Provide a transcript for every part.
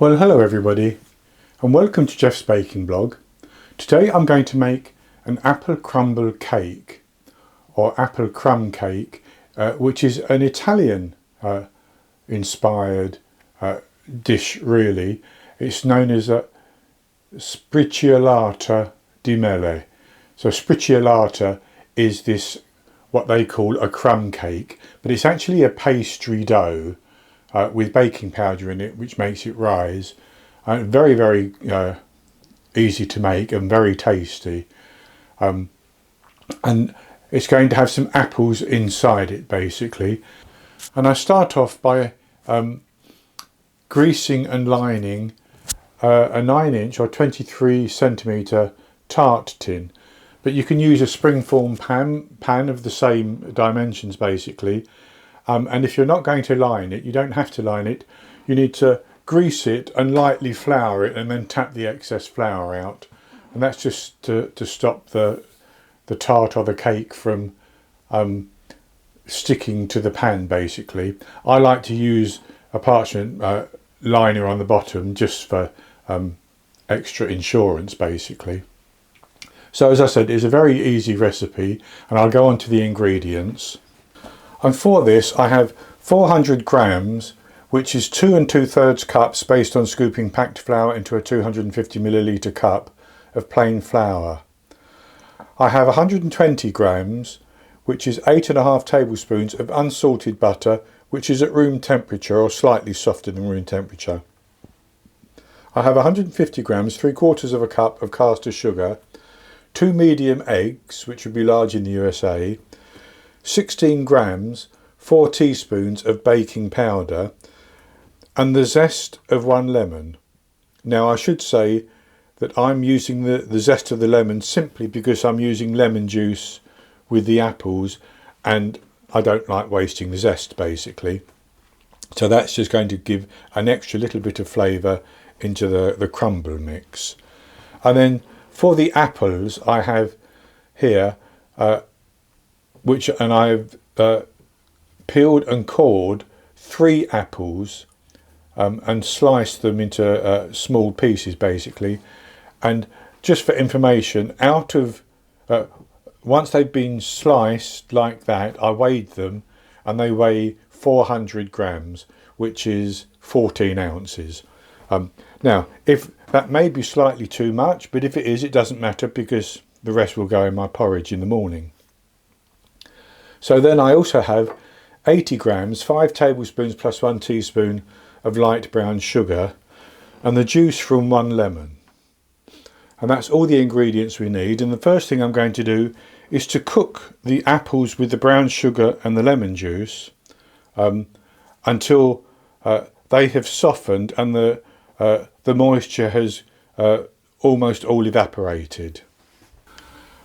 Well, hello everybody and welcome to Jeff's Baking Blog. Today I'm going to make an apple crumble cake or apple crumb cake, which is an Italian inspired dish really. It's known as a Sbriciolata di Mele. So Sbriciolata is this what they call a crumb cake, but it's actually a pastry dough with baking powder in it, which makes it rise. Very easy to make and very tasty. And it's going to have some apples inside it basically. And I start off by greasing and lining a 9-inch or 23 centimetre tart tin. But you can use a springform pan of the same dimensions basically. And if you're not going to line it, you don't have to line it. You need to grease it and lightly flour it and then tap the excess flour out. And that's just to stop the tart or the cake from sticking to the pan basically. I like to use a parchment liner on the bottom just for extra insurance basically. So as I said, it's a very easy recipe and I'll go on to the ingredients. And for this I have 400 grams, which is 2 2/3 cups based on scooping packed flour into a 250 milliliter cup of plain flour. I have 120 grams, which is 8.5 tablespoons of unsalted butter, which is at room temperature or slightly softer than room temperature. I have 150 grams, 3/4 of a cup of caster sugar, 2 medium eggs, which would be large in the USA, 16 grams, 4 teaspoons of baking powder, and the zest of 1 lemon. Now I should say that I'm using the zest of the lemon simply because I'm using lemon juice with the apples and I don't like wasting the zest basically. So that's just going to give an extra little bit of flavour into the crumble mix. And then for the apples I have here, I've peeled and cored 3 apples and sliced them into small pieces basically. And just for information, once they've been sliced like that, I weighed them and they weigh 400 grams, which is 14 ounces. Now, if that may be slightly too much, but if it is, it doesn't matter because the rest will go in my porridge in the morning. So then I also have 80 grams, 5 tablespoons plus 1 teaspoon of light brown sugar and the juice from 1 lemon. And that's all the ingredients we need. And the first thing I'm going to do is to cook the apples with the brown sugar and the lemon juice until they have softened and the moisture has almost all evaporated.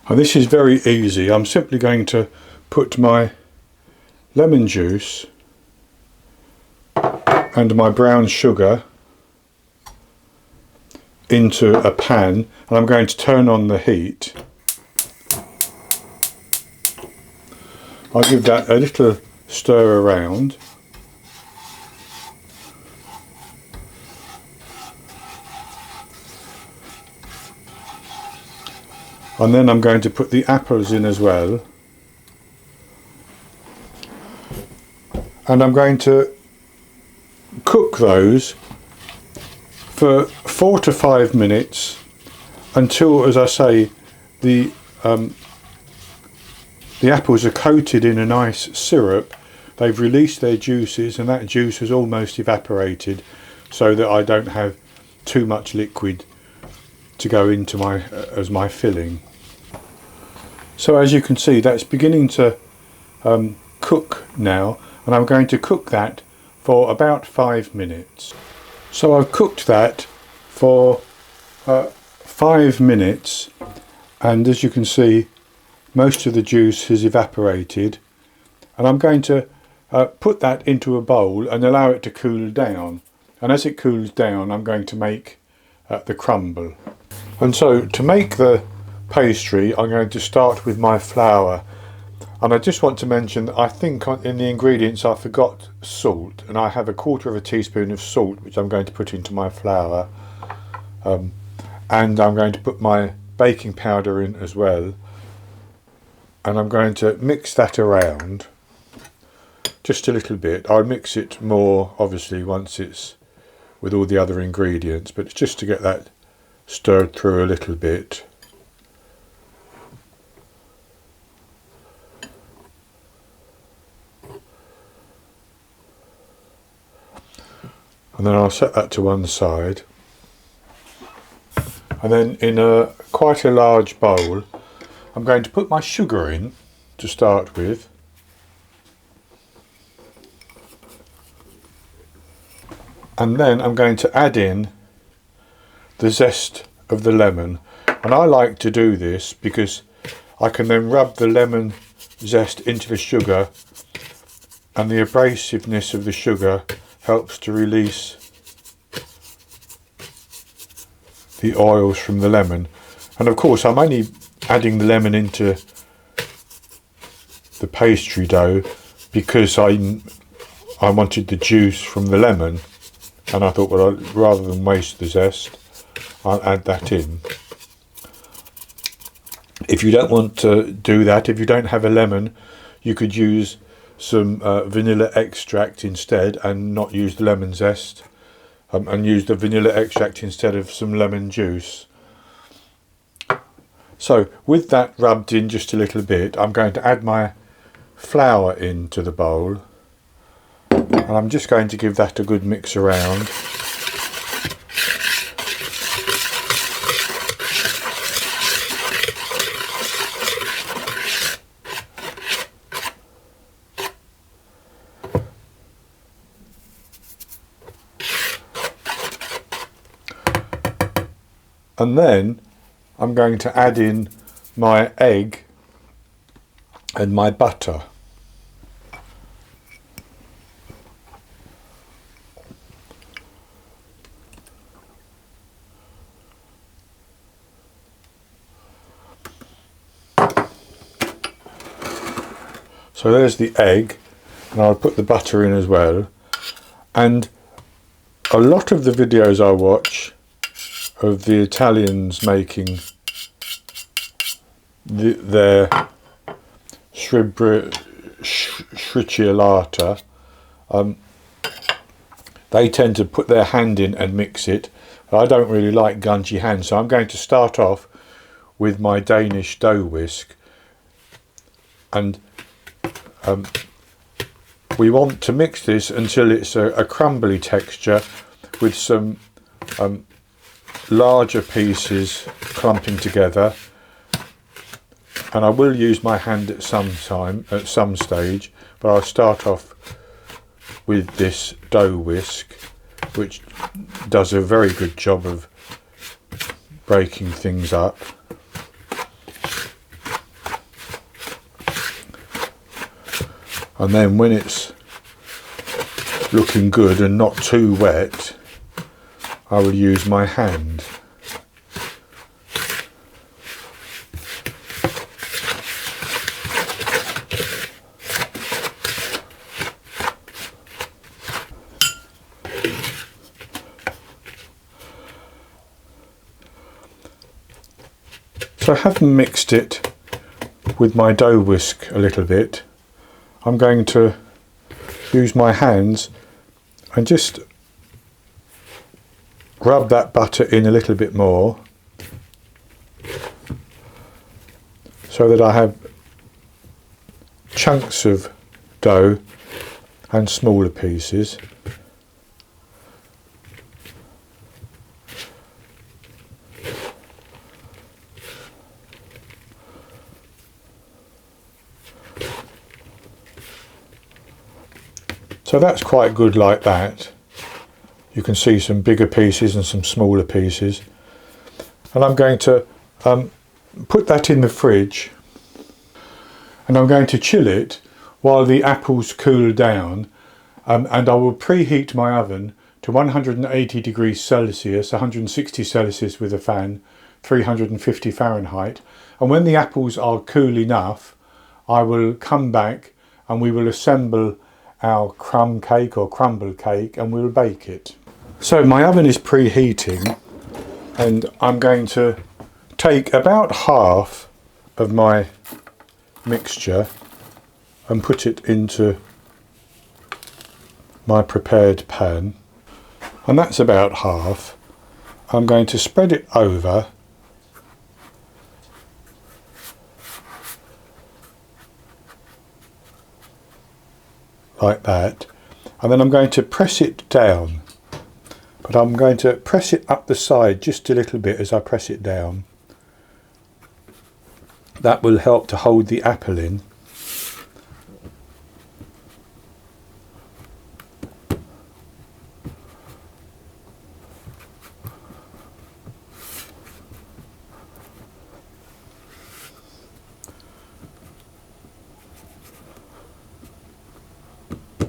And this is very easy. I'm simply going to put my lemon juice and my brown sugar into a pan and I'm going to turn on the heat. I'll give that a little stir around. And then I'm going to put the apples in as well. And I'm going to cook those for 4 to 5 minutes until, as I say, the apples are coated in a nice syrup. They've released their juices and that juice has almost evaporated so that I don't have too much liquid to go into as my filling. So as you can see, that's beginning to cook now, and I'm going to cook that for about 5 minutes. So I've cooked that for 5 minutes, and as you can see, most of the juice has evaporated, and I'm going to put that into a bowl and allow it to cool down. And as it cools down, I'm going to make the crumble. And so to make the pastry, I'm going to start with my flour. And I just want to mention that I think in the ingredients I forgot salt, and I have 1/4 teaspoon of salt which I'm going to put into my flour, and I'm going to put my baking powder in as well, and I'm going to mix that around just a little bit. I'll mix it more obviously once it's with all the other ingredients, but it's just to get that stirred through a little bit. And then I'll set that to one side. And then in quite a large bowl, I'm going to put my sugar in to start with. And then I'm going to add in the zest of the lemon. And I like to do this because I can then rub the lemon zest into the sugar, and the abrasiveness of the sugar helps to release the oils from the lemon. And of course I'm only adding the lemon into the pastry dough because I wanted the juice from the lemon, and I thought, well, rather than waste the zest, I'll add that in. If you don't want to do that, if you don't have a lemon, you could use some vanilla extract instead and not use the lemon zest, and use the vanilla extract instead of some lemon juice. So with that rubbed in just a little bit, I'm going to add my flour into the bowl, and I'm just going to give that a good mix around. And then I'm going to add in my egg and my butter. So there's the egg, and I'll put the butter in as well. And a lot of the videos I watch of the Italians making their Sbriciolata, they tend to put their hand in and mix it. But I don't really like gungy hands, so I'm going to start off with my Danish dough whisk, and we want to mix this until it's a crumbly texture with some larger pieces clumping together. And I will use my hand at some stage, but I'll start off with this dough whisk, which does a very good job of breaking things up. And then when it's looking good and not too wet, I will use my hand. So having mixed it with my dough whisk a little bit, I'm going to use my hands and just rub that butter in a little bit more so that I have chunks of dough and smaller pieces. So that's quite good like that. You can see some bigger pieces and some smaller pieces. And I'm going to put that in the fridge, and I'm going to chill it while the apples cool down, and I will preheat my oven to 180 degrees Celsius, 160 Celsius with a fan, 350 Fahrenheit. And when the apples are cool enough, I will come back and we will assemble our crumb cake or crumble cake and we'll bake it. So my oven is preheating and I'm going to take about half of my mixture and put it into my prepared pan, and that's about half. I'm going to spread it over like that, and then I'm going to press it down, but I'm going to press it up the side just a little bit as I press it down. That will help to hold the apple in.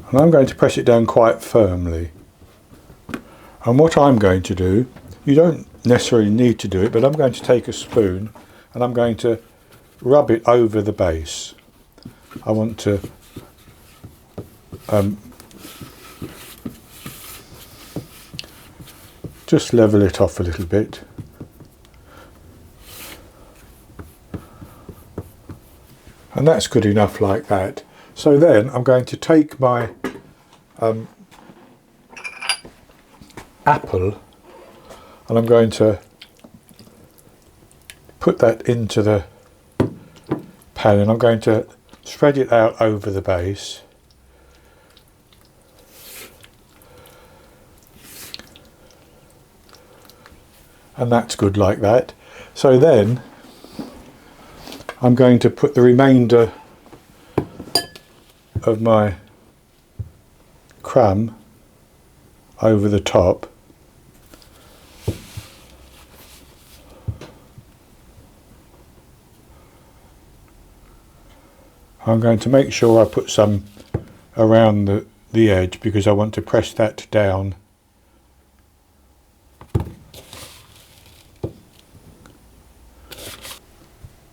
And I'm going to press it down quite firmly. And what I'm going to do, you don't necessarily need to do it, but I'm going to take a spoon and I'm going to rub it over the base. I want to just level it off a little bit. And that's good enough like that. So then I'm going to take my apple and I'm going to put that into the pan and I'm going to spread it out over the base. And that's good like that. So then I'm going to put the remainder of my crumb over the top. I'm going to make sure I put some around the edge because I want to press that down.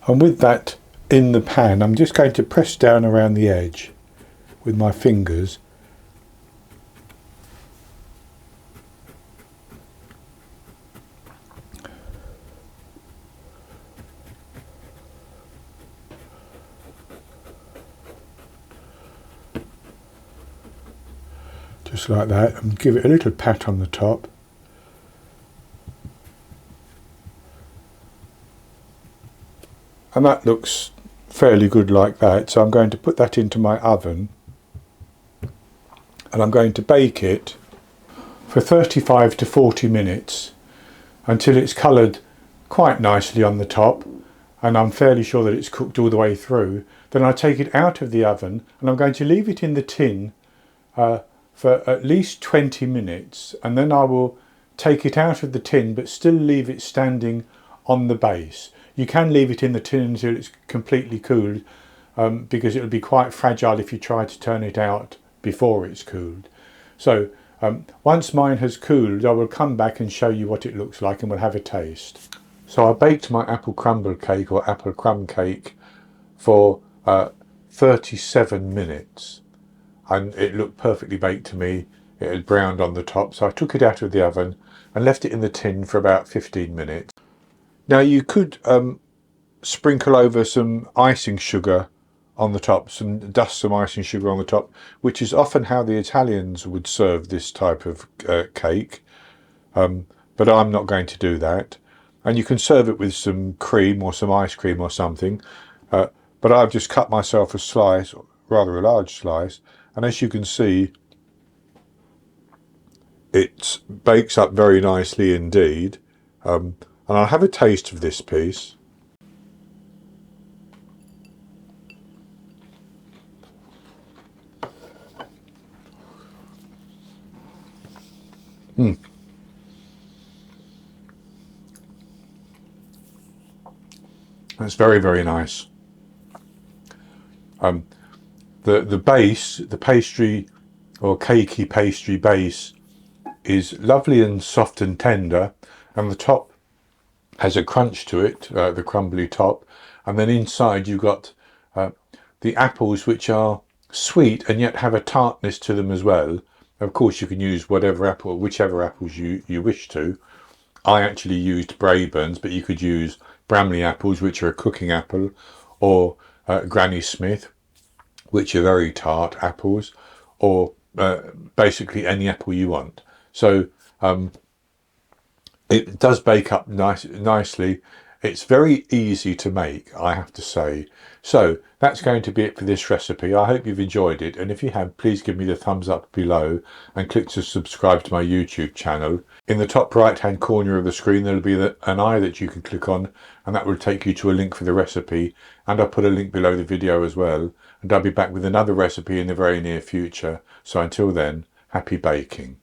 And with that in the pan, I'm just going to press down around the edge with my fingers. Just like that, and give it a little pat on the top. And that looks fairly good like that, so I'm going to put that into my oven and I'm going to bake it for 35 to 40 minutes until it's coloured quite nicely on the top and I'm fairly sure that it's cooked all the way through. Then I take it out of the oven and I'm going to leave it in the tin for at least 20 minutes, and then I will take it out of the tin but still leave it standing on the base. You can leave it in the tin until it's completely cooled because it will be quite fragile if you try to turn it out before it's cooled. So once mine has cooled, I will come back and show you what it looks like and we'll have a taste. So I baked my apple crumble cake or apple crumb cake for 37 minutes and it looked perfectly baked to me. It had browned on the top, so I took it out of the oven and left it in the tin for about 15 minutes. Now you could sprinkle over some icing sugar on the top, dust some icing sugar on the top, which is often how the Italians would serve this type of cake, but I'm not going to do that. And you can serve it with some cream or some ice cream or something, but I've just cut myself a slice, rather a large slice, and as you can see it bakes up very nicely indeed. And I'll have a taste of this piece. That's very, very nice. The base, the pastry or cakey pastry base is lovely and soft and tender, and the top has a crunch to it, the crumbly top, and then inside you've got the apples which are sweet and yet have a tartness to them as well. Of course, you can use whichever apples you wish to. I actually used Braeburns, but you could use Bramley apples, which are a cooking apple, or Granny Smith, which are very tart apples, or basically any apple you want. So it does bake up nicely. It's very easy to make, I have to say. So that's going to be it for this recipe. I hope you've enjoyed it, and if you have, please give me the thumbs up below and click to subscribe to my YouTube channel. In the top right hand corner of the screen there'll be an eye that you can click on, and that will take you to a link for the recipe, and I'll put a link below the video as well, and I'll be back with another recipe in the very near future. So until then, happy baking.